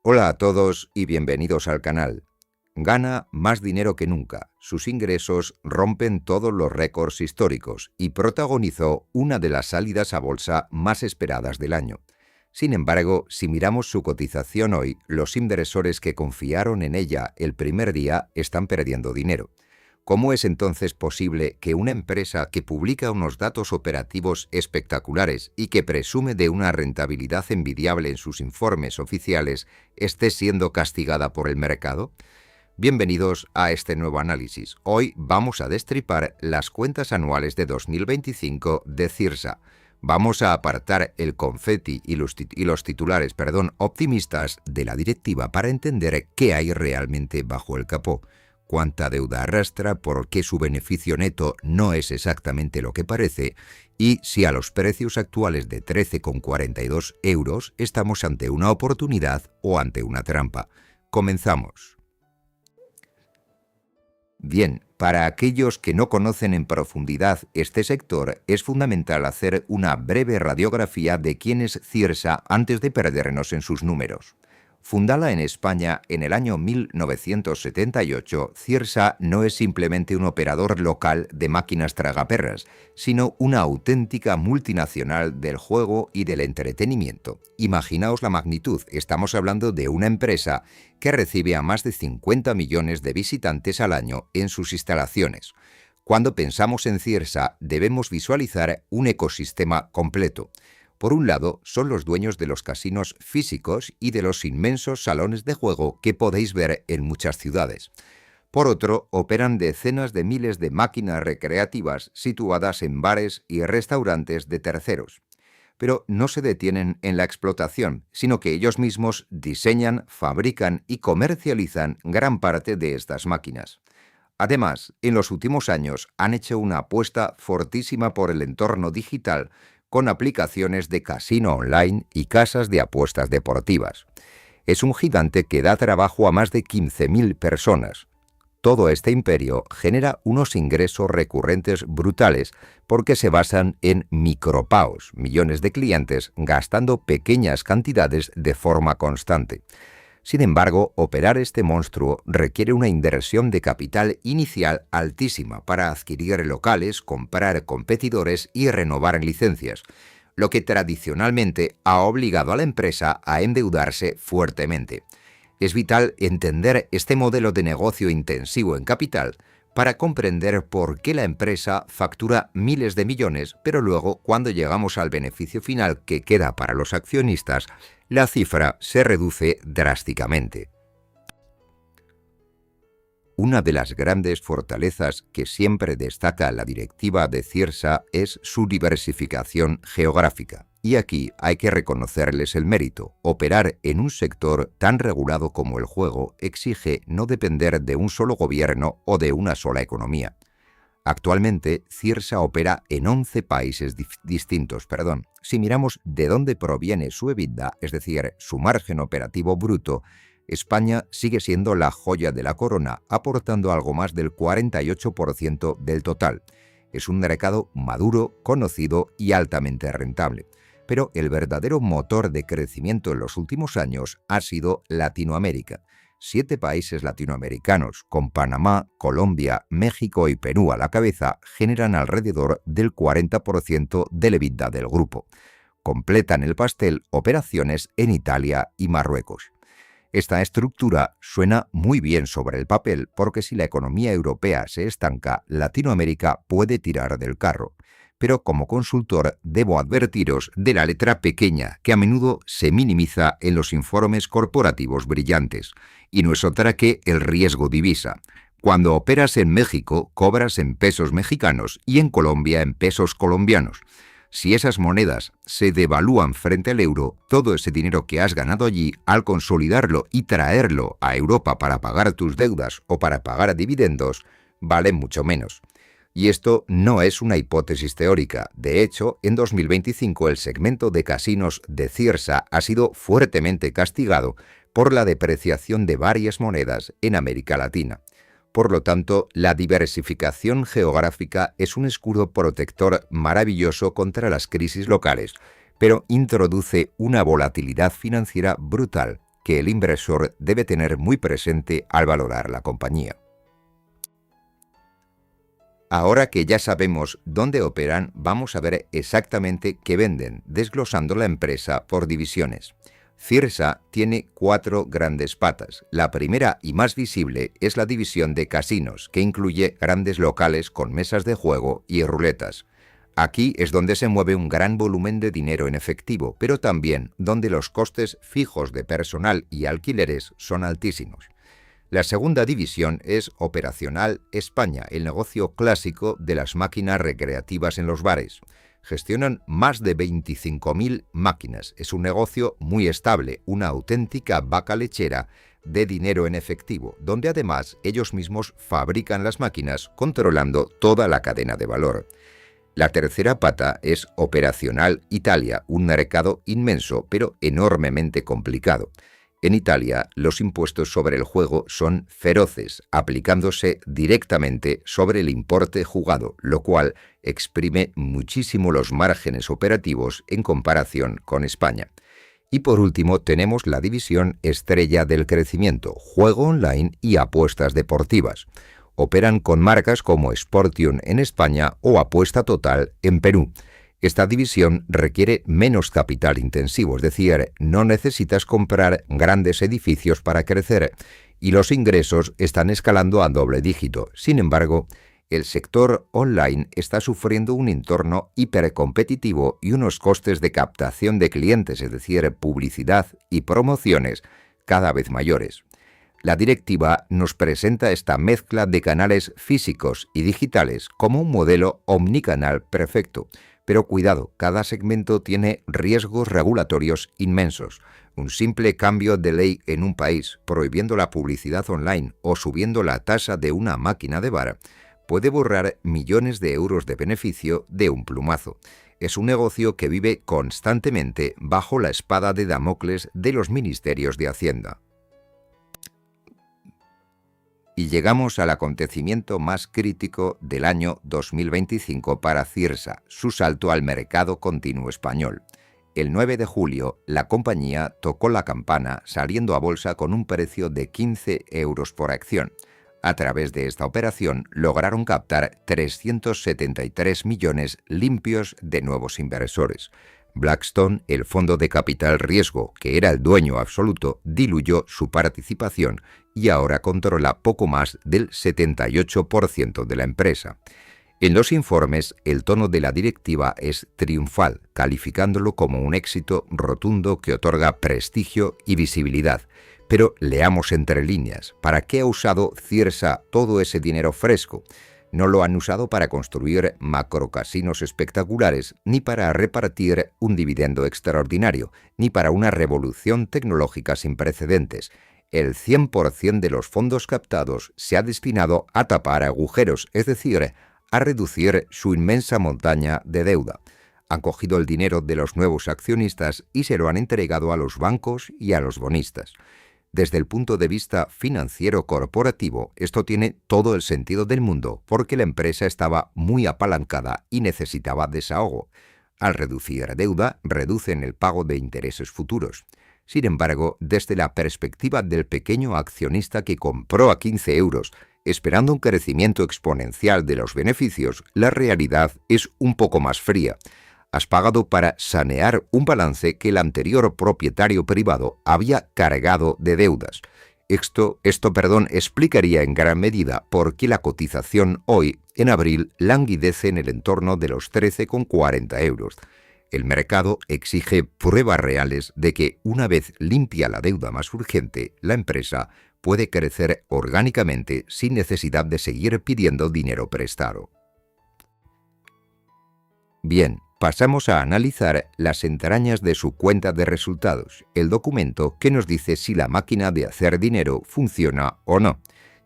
Hola a todos y bienvenidos al canal. Gana más dinero que nunca, sus ingresos rompen todos los récords históricos y protagonizó una de las salidas a bolsa más esperadas del año. Sin embargo, si miramos su cotización hoy, los inversores que confiaron en ella el primer día están perdiendo dinero. ¿Cómo es entonces posible que una empresa que publica unos datos operativos espectaculares y que presume de una rentabilidad envidiable en sus informes oficiales esté siendo castigada por el mercado? Bienvenidos a este nuevo análisis. Hoy vamos a destripar las cuentas anuales de 2025 de Cirsa. Vamos a apartar el confeti y los titulares optimistas de la directiva para entender qué hay realmente bajo el capó. Cuánta deuda arrastra, por qué su beneficio neto no es exactamente lo que parece y si a los precios actuales de 13,42 euros estamos ante una oportunidad o ante una trampa. Comenzamos. Bien, para aquellos que no conocen en profundidad este sector, es fundamental hacer una breve radiografía de quién es Cirsa antes de perdernos en sus números. Fundada en España en el año 1978, Cirsa no es simplemente un operador local de máquinas tragaperras, sino una auténtica multinacional del juego y del entretenimiento. Imaginaos la magnitud, estamos hablando de una empresa que recibe a más de 50 millones de visitantes al año en sus instalaciones. Cuando pensamos en Cirsa, debemos visualizar un ecosistema completo. Por un lado, son los dueños de los casinos físicos y de los inmensos salones de juego que podéis ver en muchas ciudades. Por otro, operan decenas de miles de máquinas recreativas situadas en bares y restaurantes de terceros. Pero no se detienen en la explotación, sino que ellos mismos diseñan, fabrican y comercializan gran parte de estas máquinas. Además, en los últimos años han hecho una apuesta fortísima por el entorno digital, con aplicaciones de casino online y casas de apuestas deportivas. Es un gigante que da trabajo a más de 15.000 personas. Todo este imperio genera unos ingresos recurrentes brutales porque se basan en micropagos, millones de clientes gastando pequeñas cantidades de forma constante. Sin embargo, operar este monstruo requiere una inversión de capital inicial altísima para adquirir locales, comprar competidores y renovar licencias, lo que tradicionalmente ha obligado a la empresa a endeudarse fuertemente. Es vital entender este modelo de negocio intensivo en capital para comprender por qué la empresa factura miles de millones, pero luego, cuando llegamos al beneficio final que queda para los accionistas, la cifra se reduce drásticamente. Una de las grandes fortalezas que siempre destaca la directiva de Cirsa es su diversificación geográfica. Y aquí hay que reconocerles el mérito. Operar en un sector tan regulado como el juego exige no depender de un solo gobierno o de una sola economía. Actualmente, Cirsa opera en 11 países distintos. Si miramos de dónde proviene su EBITDA, es decir, su margen operativo bruto, España sigue siendo la joya de la corona, aportando algo más del 48% del total. Es un mercado maduro, conocido y altamente rentable. Pero el verdadero motor de crecimiento en los últimos años ha sido Latinoamérica. 7 países latinoamericanos, con Panamá, Colombia, México y Perú a la cabeza, generan alrededor del 40% del EBITDA del grupo. Completan el pastel operaciones en Italia y Marruecos. Esta estructura suena muy bien sobre el papel porque si la economía europea se estanca, Latinoamérica puede tirar del carro. Pero como consultor debo advertiros de la letra pequeña que a menudo se minimiza en los informes corporativos brillantes, y no es otra que el riesgo divisa. Cuando operas en México, cobras en pesos mexicanos y en Colombia en pesos colombianos. Si esas monedas se devalúan frente al euro, todo ese dinero que has ganado allí, al consolidarlo y traerlo a Europa para pagar tus deudas o para pagar dividendos, vale mucho menos. Y esto no es una hipótesis teórica. De hecho, en 2025 el segmento de casinos de Cirsa ha sido fuertemente castigado por la depreciación de varias monedas en América Latina. Por lo tanto, la diversificación geográfica es un escudo protector maravilloso contra las crisis locales, pero introduce una volatilidad financiera brutal que el inversor debe tener muy presente al valorar la compañía. Ahora que ya sabemos dónde operan, vamos a ver exactamente qué venden, desglosando la empresa por divisiones. Cirsa tiene 4 grandes patas. La primera y más visible es la división de casinos, que incluye grandes locales con mesas de juego y ruletas. Aquí es donde se mueve un gran volumen de dinero en efectivo, pero también donde los costes fijos de personal y alquileres son altísimos. La segunda división es Operacional España, el negocio clásico de las máquinas recreativas en los bares. Gestionan más de 25.000 máquinas. Es un negocio muy estable, una auténtica vaca lechera de dinero en efectivo, donde además ellos mismos fabrican las máquinas, controlando toda la cadena de valor. La tercera pata es Operacional Italia, un mercado inmenso, pero enormemente complicado. En Italia, los impuestos sobre el juego son feroces, aplicándose directamente sobre el importe jugado, lo cual exprime muchísimo los márgenes operativos en comparación con España. Y por último, tenemos la división estrella del crecimiento, juego online y apuestas deportivas. Operan con marcas como Sportium en España o Apuesta Total en Perú. Esta división requiere menos capital intensivo, es decir, no necesitas comprar grandes edificios para crecer, y los ingresos están escalando a doble dígito. Sin embargo, el sector online está sufriendo un entorno hipercompetitivo y unos costes de captación de clientes, es decir, publicidad y promociones, cada vez mayores. La directiva nos presenta esta mezcla de canales físicos y digitales como un modelo omnicanal perfecto. Pero cuidado, cada segmento tiene riesgos regulatorios inmensos. Un simple cambio de ley en un país, prohibiendo la publicidad online o subiendo la tasa de una máquina de bar, puede borrar millones de euros de beneficio de un plumazo. Es un negocio que vive constantemente bajo la espada de Damocles de los ministerios de Hacienda. Y llegamos al acontecimiento más crítico del año 2025 para Cirsa, su salto al mercado continuo español. El 9 de julio, la compañía tocó la campana saliendo a bolsa con un precio de 15 euros por acción. A través de esta operación lograron captar 373 millones limpios de nuevos inversores. Blackstone, el fondo de capital riesgo, que era el dueño absoluto, diluyó su participación y ahora controla poco más del 78% de la empresa. En los informes, el tono de la directiva es triunfal, calificándolo como un éxito rotundo que otorga prestigio y visibilidad. Pero leamos entre líneas, ¿para qué ha usado Cirsa todo ese dinero fresco? No lo han usado para construir macrocasinos espectaculares, ni para repartir un dividendo extraordinario, ni para una revolución tecnológica sin precedentes. El 100% de los fondos captados se ha destinado a tapar agujeros, es decir, a reducir su inmensa montaña de deuda. Han cogido el dinero de los nuevos accionistas y se lo han entregado a los bancos y a los bonistas. Desde el punto de vista financiero corporativo, esto tiene todo el sentido del mundo, porque la empresa estaba muy apalancada y necesitaba desahogo. Al reducir deuda, reducen el pago de intereses futuros. Sin embargo, desde la perspectiva del pequeño accionista que compró a 15 euros, esperando un crecimiento exponencial de los beneficios, la realidad es un poco más fría. Has pagado para sanear un balance que el anterior propietario privado había cargado de deudas. Esto explicaría en gran medida por qué la cotización hoy, en abril, languidece en el entorno de los 13,40 euros. El mercado exige pruebas reales de que, una vez limpia la deuda más urgente, la empresa puede crecer orgánicamente sin necesidad de seguir pidiendo dinero prestado. Bien. Pasamos a analizar las entrañas de su cuenta de resultados, el documento que nos dice si la máquina de hacer dinero funciona o no.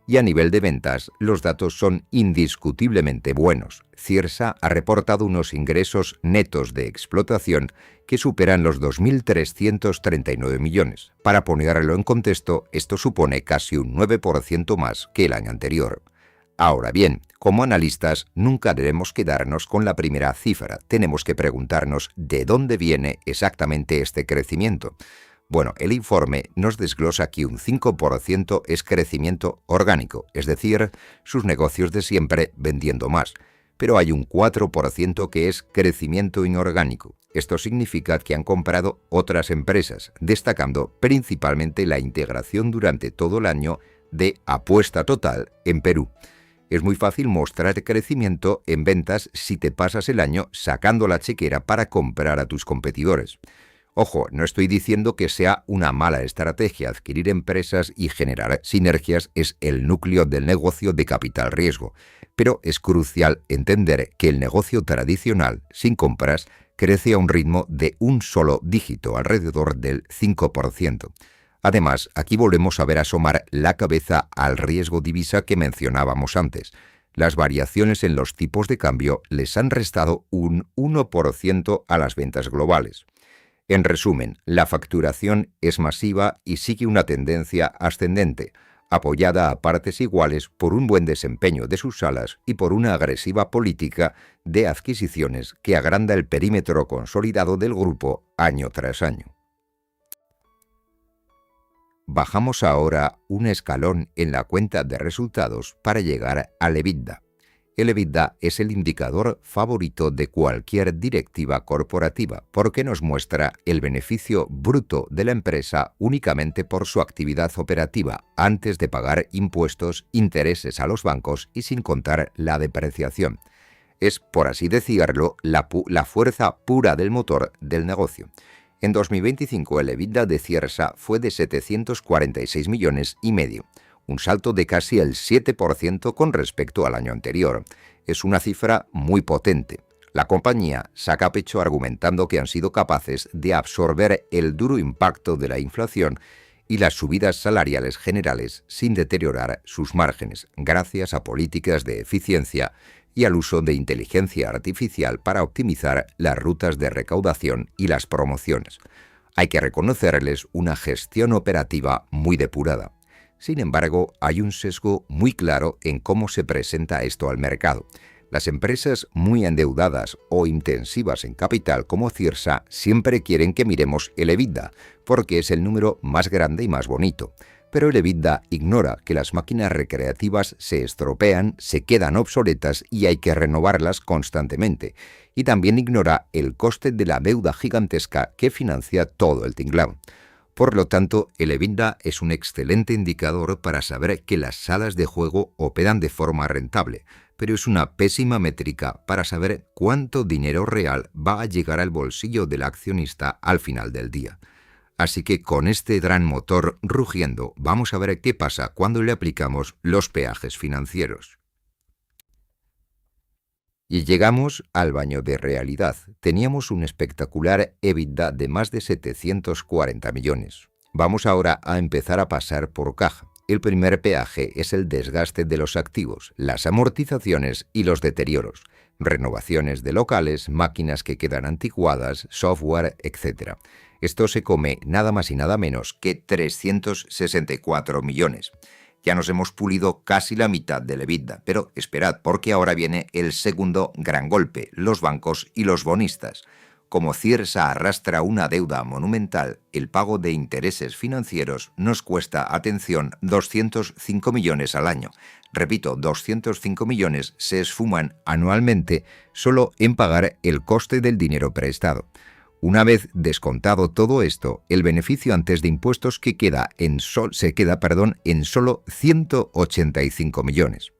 Y a nivel de ventas, los datos son indiscutiblemente buenos. Cirsa ha reportado unos ingresos netos de explotación que superan los 2.339 millones. Para ponerlo en contexto, esto supone casi un 9% más que el año anterior. Ahora bien, como analistas, nunca debemos quedarnos con la primera cifra. Tenemos que preguntarnos de dónde viene exactamente este crecimiento. Bueno, el informe nos desglosa que un 5% es crecimiento orgánico, es decir, sus negocios de siempre vendiendo más. Pero hay un 4% que es crecimiento inorgánico. Esto significa que han comprado otras empresas, destacando principalmente la integración durante todo el año de Apuesta Total en Perú. Es muy fácil mostrar crecimiento en ventas si te pasas el año sacando la chequera para comprar a tus competidores. Ojo, no estoy diciendo que sea una mala estrategia. Adquirir empresas y generar sinergias es el núcleo del negocio de capital riesgo, pero es crucial entender que el negocio tradicional, sin compras, crece a un ritmo de un solo dígito, alrededor del 5%. Además, aquí volvemos a ver asomar la cabeza al riesgo divisa que mencionábamos antes. Las variaciones en los tipos de cambio les han restado un 1% a las ventas globales. En resumen, la facturación es masiva y sigue una tendencia ascendente, apoyada a partes iguales por un buen desempeño de sus salas y por una agresiva política de adquisiciones que agranda el perímetro consolidado del grupo año tras año. Bajamos ahora un escalón en la cuenta de resultados para llegar al EBITDA. El EBITDA es el indicador favorito de cualquier directiva corporativa porque nos muestra el beneficio bruto de la empresa únicamente por su actividad operativa, antes de pagar impuestos, intereses a los bancos y sin contar la depreciación. Es, por así decirlo, la fuerza pura del motor del negocio. En 2025 el EBITDA de Ciersa fue de 746,5 millones, un salto de casi el 7% con respecto al año anterior. Es una cifra muy potente. La compañía saca pecho argumentando que han sido capaces de absorber el duro impacto de la inflación y las subidas salariales generales sin deteriorar sus márgenes, gracias a políticas de eficiencia y al uso de inteligencia artificial para optimizar las rutas de recaudación y las promociones. Hay que reconocerles una gestión operativa muy depurada. Sin embargo, hay un sesgo muy claro en cómo se presenta esto al mercado. Las empresas muy endeudadas o intensivas en capital como Ciersa siempre quieren que miremos el EBITDA, porque es el número más grande y más bonito. Pero el EBITDA ignora que las máquinas recreativas se estropean, se quedan obsoletas y hay que renovarlas constantemente. Y también ignora el coste de la deuda gigantesca que financia todo el tinglao. Por lo tanto, el EBITDA es un excelente indicador para saber que las salas de juego operan de forma rentable, pero es una pésima métrica para saber cuánto dinero real va a llegar al bolsillo del accionista al final del día. Así que con este gran motor rugiendo, vamos a ver qué pasa cuando le aplicamos los peajes financieros. Y llegamos al baño de realidad. Teníamos un espectacular EBITDA de más de 740 millones. Vamos ahora a empezar a pasar por caja. El primer peaje es el desgaste de los activos, las amortizaciones y los deterioros, renovaciones de locales, máquinas que quedan anticuadas, software, etc. Esto se come nada más y nada menos que 364 millones. Ya nos hemos pulido casi la mitad del EBITDA, pero esperad, porque ahora viene el segundo gran golpe, los bancos y los bonistas. Como Ciersa arrastra una deuda monumental, el pago de intereses financieros nos cuesta, atención, 205 millones al año. Repito, 205 millones se esfuman anualmente solo en pagar el coste del dinero prestado. Una vez descontado todo esto, el beneficio antes de impuestos se queda en solo 185 millones.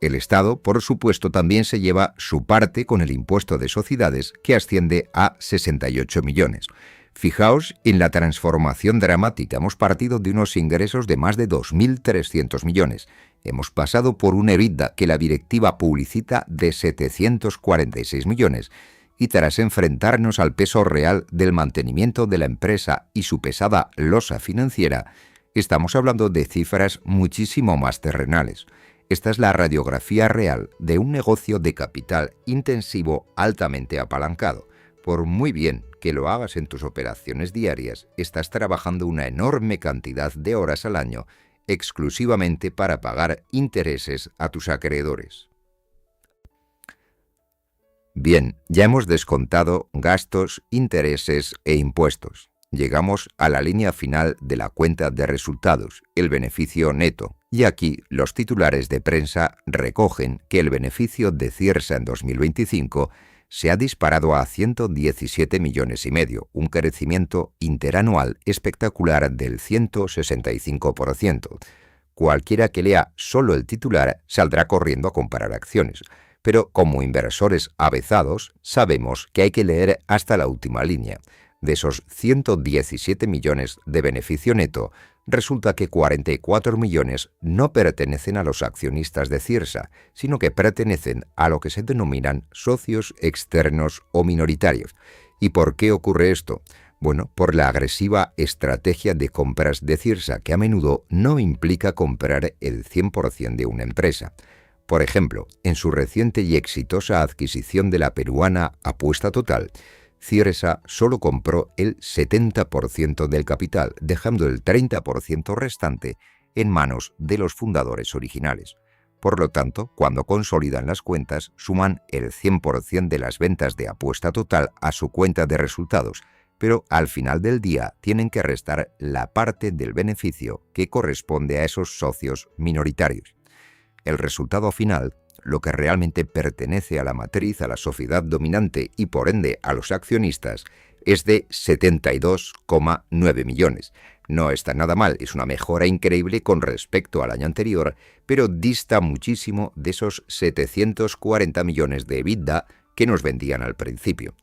El Estado, por supuesto, también se lleva su parte con el impuesto de sociedades, que asciende a 68 millones. Fijaos en la transformación dramática. Hemos partido de unos ingresos de más de 2.300 millones. Hemos pasado por un EBITDA que la directiva publicita de 746 millones. Y tras enfrentarnos al peso real del mantenimiento de la empresa y su pesada losa financiera, estamos hablando de cifras muchísimo más terrenales. Esta es la radiografía real de un negocio de capital intensivo altamente apalancado. Por muy bien que lo hagas en tus operaciones diarias, estás trabajando una enorme cantidad de horas al año exclusivamente para pagar intereses a tus acreedores. Bien, ya hemos descontado gastos, intereses e impuestos. Llegamos a la línea final de la cuenta de resultados, el beneficio neto, y aquí los titulares de prensa recogen que el beneficio de Cirsa en 2025 se ha disparado a 117,5 millones, un crecimiento interanual espectacular del 165%. Cualquiera que lea solo el titular saldrá corriendo a comprar acciones, pero como inversores avezados sabemos que hay que leer hasta la última línea. De esos 117 millones de beneficio neto, resulta que 44 millones no pertenecen a los accionistas de Cirsa, sino que pertenecen a lo que se denominan socios externos o minoritarios. ¿Y por qué ocurre esto? Bueno, por la agresiva estrategia de compras de Cirsa, que a menudo no implica comprar el 100% de una empresa. Por ejemplo, en su reciente y exitosa adquisición de la peruana Apuesta Total, Cirsa solo compró el 70% del capital, dejando el 30% restante en manos de los fundadores originales. Por lo tanto, cuando consolidan las cuentas, suman el 100% de las ventas de Apuesta Total a su cuenta de resultados, pero al final del día tienen que restar la parte del beneficio que corresponde a esos socios minoritarios. El resultado final, lo que realmente pertenece a la matriz, a la sociedad dominante y por ende a los accionistas, es de 72,9 millones. No está nada mal, es una mejora increíble con respecto al año anterior, pero dista muchísimo de esos 740 millones de EBITDA que nos vendían al principio.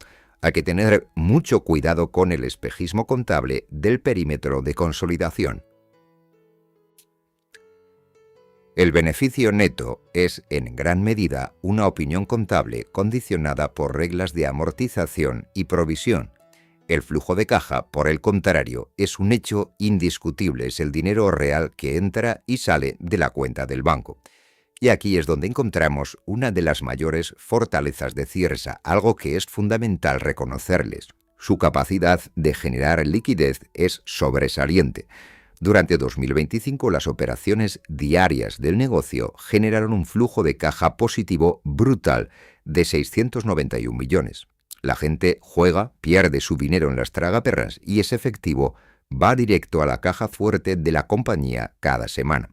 Hay que tener mucho cuidado con el espejismo contable del perímetro de consolidación. El beneficio neto es, en gran medida, una opinión contable condicionada por reglas de amortización y provisión. El flujo de caja, por el contrario, es un hecho indiscutible, es el dinero real que entra y sale de la cuenta del banco. Y aquí es donde encontramos una de las mayores fortalezas de Cirsa, algo que es fundamental reconocerles. Su capacidad de generar liquidez es sobresaliente. Durante 2025, las operaciones diarias del negocio generaron un flujo de caja positivo brutal de 691 millones. La gente juega, pierde su dinero en las tragaperras y ese efectivo va directo a la caja fuerte de la compañía cada semana.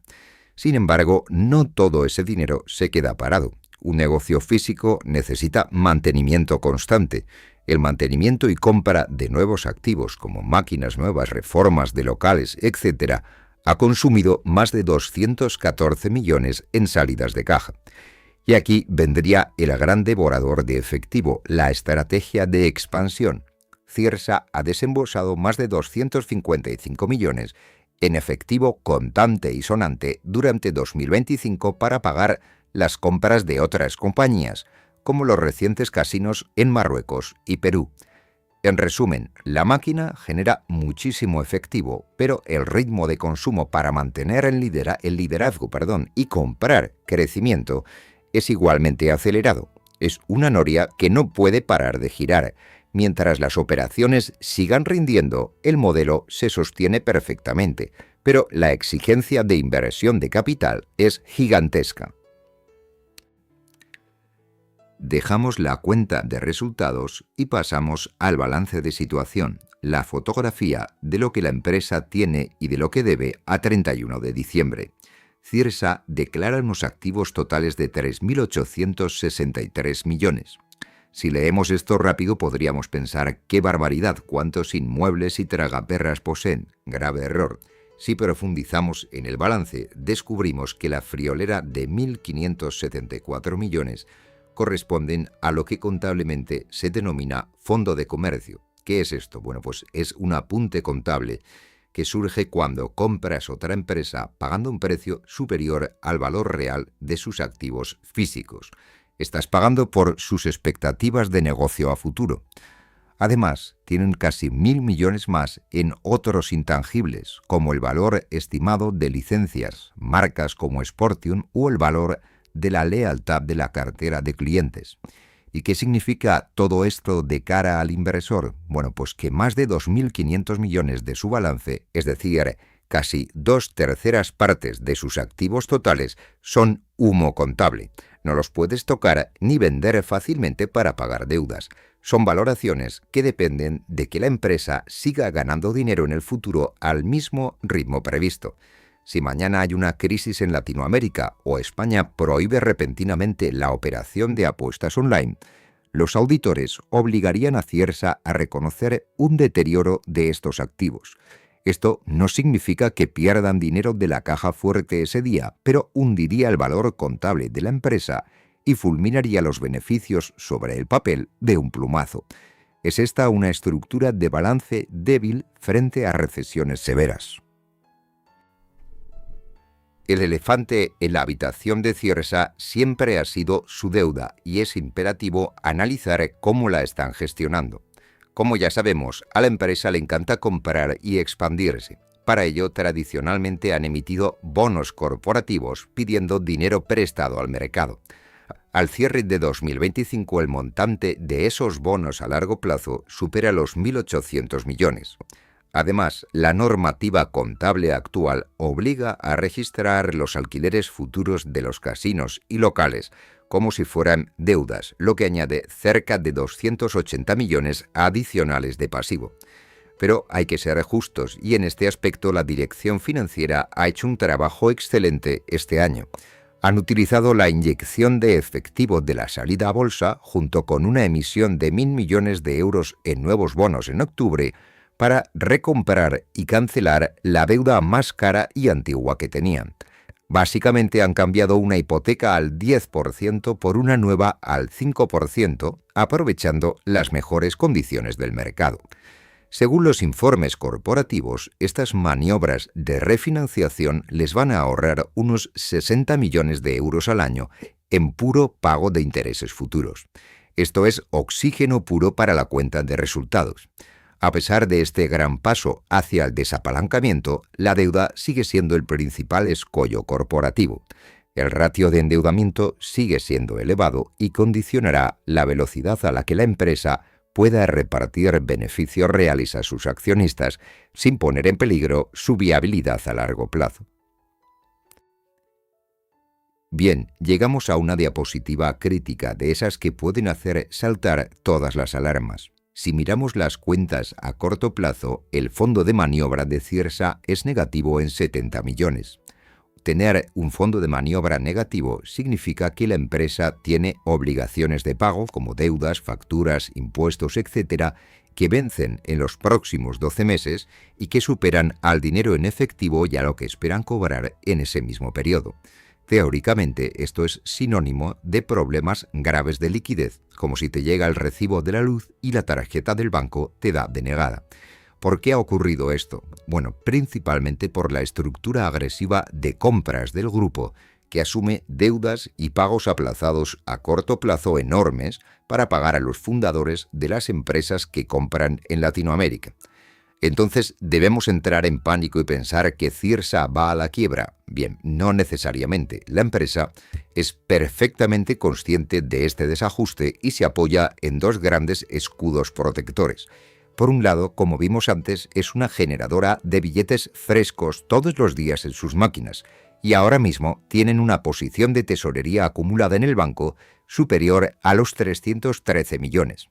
Sin embargo, no todo ese dinero se queda parado. Un negocio físico necesita mantenimiento constante. El mantenimiento y compra de nuevos activos como máquinas nuevas, reformas de locales, etc., ha consumido más de 214 millones en salidas de caja. Y aquí vendría el gran devorador de efectivo, la estrategia de expansión. Cirsa ha desembolsado más de 255 millones en efectivo contante y sonante durante 2025 para pagar las compras de otras compañías, como los recientes casinos en Marruecos y Perú. En resumen, la máquina genera muchísimo efectivo, pero el ritmo de consumo para mantener el liderazgo y comprar crecimiento es igualmente acelerado. Es una noria que no puede parar de girar. Mientras las operaciones sigan rindiendo, el modelo se sostiene perfectamente, pero la exigencia de inversión de capital es gigantesca. Dejamos la cuenta de resultados y pasamos al balance de situación, la fotografía de lo que la empresa tiene y de lo que debe a 31 de diciembre. Cirsa declara unos activos totales de 3.863 millones. Si leemos esto rápido podríamos pensar ¡qué barbaridad! ¿Cuántos inmuebles y tragaperras poseen? Grave error. Si profundizamos en el balance, descubrimos que la friolera de 1.574 millones corresponden a lo que contablemente se denomina fondo de comercio. ¿Qué es esto? Bueno, pues es un apunte contable que surge cuando compras otra empresa pagando un precio superior al valor real de sus activos físicos. Estás pagando por sus expectativas de negocio a futuro. Además, tienen casi 1.000 millones más en otros intangibles, como el valor estimado de licencias, marcas como Sportium o el valor de la lealtad de la cartera de clientes. ¿Y qué significa todo esto de cara al inversor? Bueno, pues que más de 2.500 millones de su balance, es decir, casi 2/3 partes de sus activos totales, son humo contable. No los puedes tocar ni vender fácilmente para pagar deudas. Son valoraciones que dependen de que la empresa siga ganando dinero en el futuro al mismo ritmo previsto. Si mañana hay una crisis en Latinoamérica o España prohíbe repentinamente la operación de apuestas online, los auditores obligarían a Ciersa a reconocer un deterioro de estos activos. Esto no significa que pierdan dinero de la caja fuerte ese día, pero hundiría el valor contable de la empresa y fulminaría los beneficios sobre el papel de un plumazo. Es esta una estructura de balance débil frente a recesiones severas. El elefante en la habitación de Ciersa siempre ha sido su deuda y es imperativo analizar cómo la están gestionando. Como ya sabemos, a la empresa le encanta comprar y expandirse. Para ello, tradicionalmente han emitido bonos corporativos pidiendo dinero prestado al mercado. Al cierre de 2025, el montante de esos bonos a largo plazo supera los 1.800 millones. Además, la normativa contable actual obliga a registrar los alquileres futuros de los casinos y locales como si fueran deudas, lo que añade cerca de 280 millones adicionales de pasivo. Pero hay que ser justos y en este aspecto la dirección financiera ha hecho un trabajo excelente este año. Han utilizado la inyección de efectivo de la salida a bolsa junto con una emisión de 1.000 millones de euros en nuevos bonos en octubre para recomprar y cancelar la deuda más cara y antigua que tenían. Básicamente han cambiado una hipoteca al 10% por una nueva al 5%, aprovechando las mejores condiciones del mercado. Según los informes corporativos, estas maniobras de refinanciación les van a ahorrar unos 60 millones de euros al año en puro pago de intereses futuros. Esto es oxígeno puro para la cuenta de resultados. A pesar de este gran paso hacia el desapalancamiento, la deuda sigue siendo el principal escollo corporativo. El ratio de endeudamiento sigue siendo elevado y condicionará la velocidad a la que la empresa pueda repartir beneficios reales a sus accionistas sin poner en peligro su viabilidad a largo plazo. Bien, llegamos a una diapositiva crítica de esas que pueden hacer saltar todas las alarmas. Si miramos las cuentas a corto plazo, el fondo de maniobra de Ciersa es negativo en 70 millones. Tener un fondo de maniobra negativo significa que la empresa tiene obligaciones de pago como deudas, facturas, impuestos, etc., que vencen en los próximos 12 meses y que superan al dinero en efectivo y a lo que esperan cobrar en ese mismo periodo. Teóricamente, esto es sinónimo de problemas graves de liquidez, como si te llega el recibo de la luz y la tarjeta del banco te da denegada. ¿Por qué ha ocurrido esto? Bueno, principalmente por la estructura agresiva de compras del grupo, que asume deudas y pagos aplazados a corto plazo enormes para pagar a los fundadores de las empresas que compran en Latinoamérica. Entonces, ¿debemos entrar en pánico y pensar que Ciersa va a la quiebra? Bien, no necesariamente. La empresa es perfectamente consciente de este desajuste y se apoya en dos grandes escudos protectores. Por un lado, como vimos antes, es una generadora de billetes frescos todos los días en sus máquinas y ahora mismo tienen una posición de tesorería acumulada en el banco superior a los 313 millones.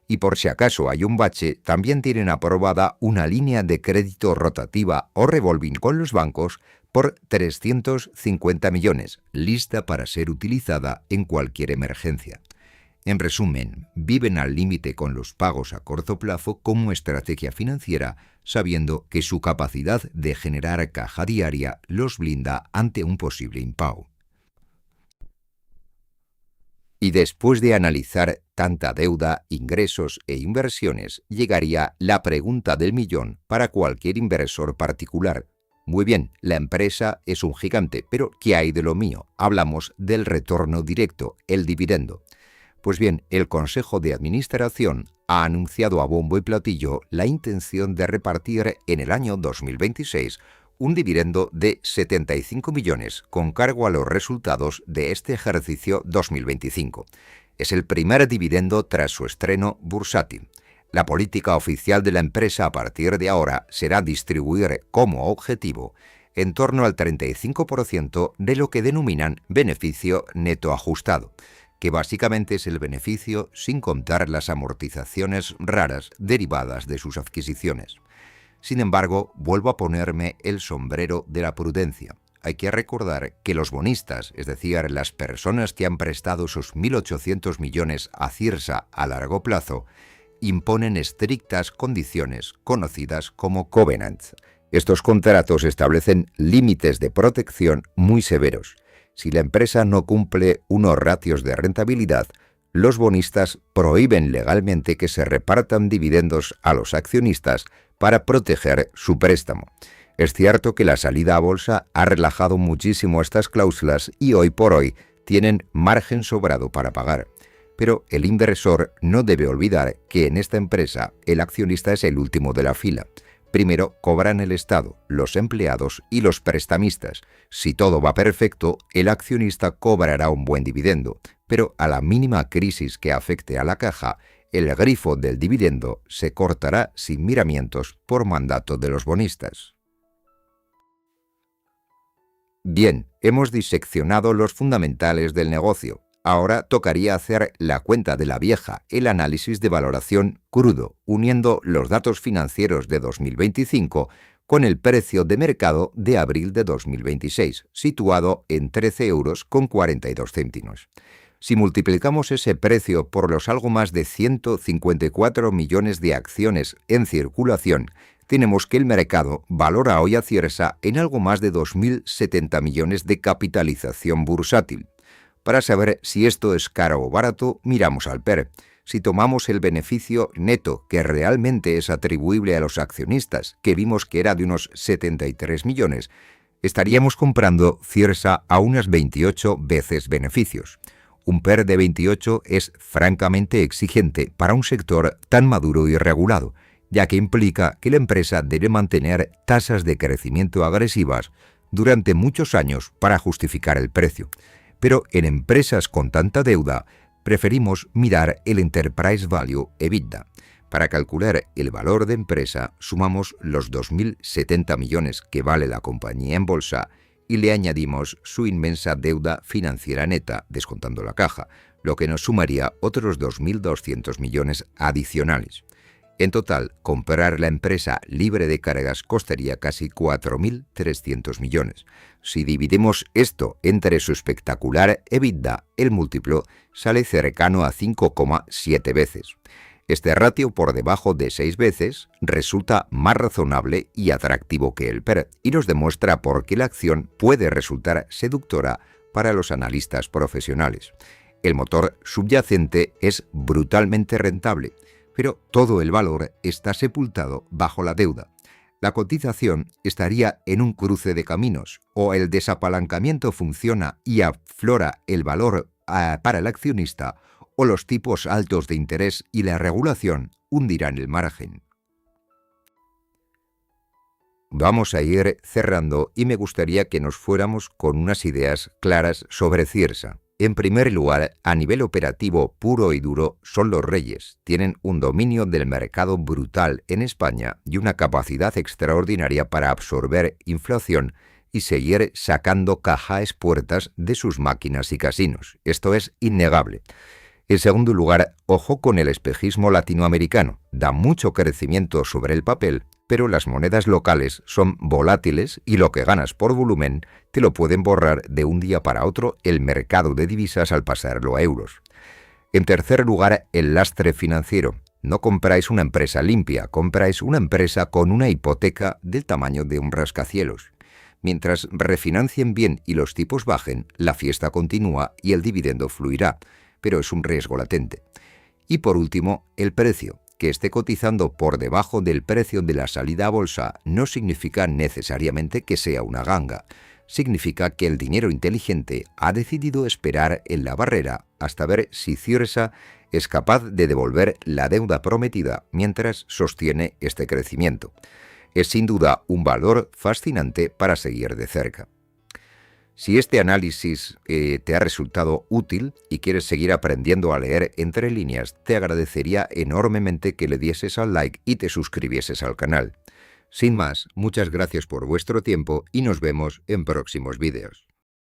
Y por si acaso hay un bache, también tienen aprobada una línea de crédito rotativa o revolving con los bancos por 350 millones, lista para ser utilizada en cualquier emergencia. En resumen, viven al límite con los pagos a corto plazo como estrategia financiera, sabiendo que su capacidad de generar caja diaria los blinda ante un posible impago. Y después de analizar tanta deuda, ingresos e inversiones, llegaría la pregunta del millón para cualquier inversor particular. Muy bien, la empresa es un gigante, pero ¿qué hay de lo mío? Hablamos del retorno directo, el dividendo. Pues bien, el Consejo de Administración ha anunciado a bombo y platillo la intención de repartir en el año 2026 un dividendo de 75 millones con cargo a los resultados de este ejercicio 2025. Es el primer dividendo tras su estreno bursátil. La política oficial de la empresa a partir de ahora será distribuir como objetivo en torno al 35% de lo que denominan beneficio neto ajustado. que básicamente es el beneficio sin contar las amortizaciones raras derivadas de sus adquisiciones. Sin embargo, vuelvo a ponerme el sombrero de la prudencia. Hay que recordar que los bonistas, es decir, las personas que han prestado esos 1.800 millones a Cirsa a largo plazo, imponen estrictas condiciones conocidas como covenants. Estos contratos establecen límites de protección muy severos. Si la empresa no cumple unos ratios de rentabilidad, los bonistas prohíben legalmente que se repartan dividendos a los accionistas para proteger su préstamo. Es cierto que la salida a bolsa ha relajado muchísimo estas cláusulas y hoy por hoy tienen margen sobrado para pagar. Pero el inversor no debe olvidar que en esta empresa el accionista es el último de la fila. Primero cobran el Estado, los empleados y los prestamistas. Si todo va perfecto, el accionista cobrará un buen dividendo, pero a la mínima crisis que afecte a la caja, el grifo del dividendo se cortará sin miramientos por mandato de los bonistas. Bien, hemos diseccionado los fundamentales del negocio. Ahora tocaría hacer la cuenta de la vieja, el análisis de valoración crudo, uniendo los datos financieros de 2025 con el precio de mercado de abril de 2026, situado en 13,42 €. Si multiplicamos ese precio por los algo más de 154 millones de acciones en circulación, tenemos que el mercado valora hoy a Cirsa en algo más de 2.070 millones de capitalización bursátil. Para saber si esto es caro o barato, miramos al PER. Si tomamos el beneficio neto que realmente es atribuible a los accionistas, que vimos que era de unos 73 millones, estaríamos comprando Cirsa a unas 28 veces beneficios. Un PER de 28 es francamente exigente para un sector tan maduro y regulado, ya que implica que la empresa debe mantener tasas de crecimiento agresivas durante muchos años para justificar el precio. Pero en empresas con tanta deuda, preferimos mirar el Enterprise Value EBITDA. Para calcular el valor de empresa, sumamos los 2.070 millones que vale la compañía en bolsa y le añadimos su inmensa deuda financiera neta, descontando la caja, lo que nos sumaría otros 2.200 millones adicionales. En total, comprar la empresa libre de cargas costaría casi 4.300 millones. Si dividimos esto entre su espectacular EBITDA, el múltiplo sale cercano a 5,7 veces. Este ratio por debajo de 6 veces resulta más razonable y atractivo que el PER y nos demuestra por qué la acción puede resultar seductora para los analistas profesionales. El motor subyacente es brutalmente rentable, pero todo el valor está sepultado bajo la deuda. La cotización estaría en un cruce de caminos, o el desapalancamiento funciona y aflora el valor para el accionista, o los tipos altos de interés y la regulación hundirán el margen. Vamos a ir cerrando y me gustaría que nos fuéramos con unas ideas claras sobre Cirsa. En primer lugar, a nivel operativo puro y duro, son los reyes. Tienen un dominio del mercado brutal en España y una capacidad extraordinaria para absorber inflación y seguir sacando caja a expuertas de sus máquinas y casinos. Esto es innegable. En segundo lugar, ojo con el espejismo latinoamericano. Da mucho crecimiento sobre el papel, pero las monedas locales son volátiles y lo que ganas por volumen te lo pueden borrar de un día para otro el mercado de divisas al pasarlo a euros. En tercer lugar, el lastre financiero. No compráis una empresa limpia, compráis una empresa con una hipoteca del tamaño de un rascacielos. Mientras refinancien bien y los tipos bajen, la fiesta continúa y el dividendo fluirá, pero es un riesgo latente. Y por último, el precio. Que esté cotizando por debajo del precio de la salida a bolsa no significa necesariamente que sea una ganga. Significa que el dinero inteligente ha decidido esperar en la barrera hasta ver si Cirsa es capaz de devolver la deuda prometida mientras sostiene este crecimiento. Es sin duda un valor fascinante para seguir de cerca. Si este análisis te ha resultado útil y quieres seguir aprendiendo a leer entre líneas, te agradecería enormemente que le dieses al like y te suscribieses al canal. Sin más, muchas gracias por vuestro tiempo y nos vemos en próximos vídeos.